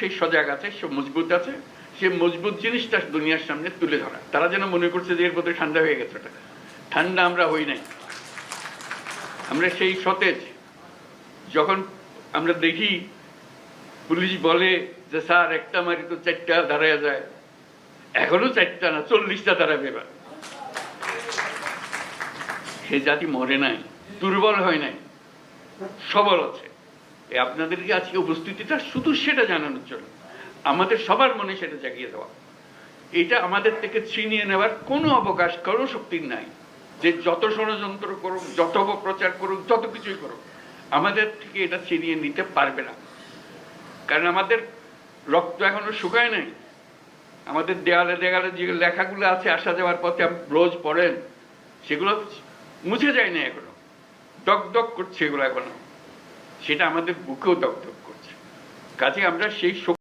সেই সজাগ আছে, সে মজবুত আছে, সে মজবুত জিনিসটা দুনিয়ার সামনে তুলে ধরা। তারা যেন মনে করছে যে এর মধ্যে ঠান্ডা হয়ে গেছে। ওটা ঠান্ডা আমরা হই নাই, আমরা সেই সতেজ। যখন আমরা দেখি পুলিশ বলে যে স্যার একটা মারি তো 4টা দাঁড়ায় যায়, এখনো 4টা না 40টা দাঁড়াবে। এবার সে জাতি মরে নাই, দুর্বল হয় নাই, সবল আছে। আপনাদেরকে আজকে উপস্থিতিটা শুধু সেটা জানানোর জন্য, আমাদের সবার মনে সেটা জাগিয়ে দেওয়া। এটা আমাদের থেকে ছিনিয়ে নেওয়ার কোনো অবকাশ, কোনো শক্তি নাই। যে যত ষড়যন্ত্র করুক, যত অপপ্রচার করুক, যত কিছুই করুক, আমাদের থেকে এটা ছিনিয়ে নিতে পারবে না। কারণ আমাদের রক্ত এখনো শুকায় নাই। আমাদের দেয়ালে দেয়ালে যে লেখাগুলো আছে আসা যাওয়ার পথে রোজ পড়েন, সেগুলো মুছে যায় না এখনো, দগদগ করছে এগুলো এখনো। সেটা আমাদের বুকেও দগদগ করছে। কাজে আমরা সেই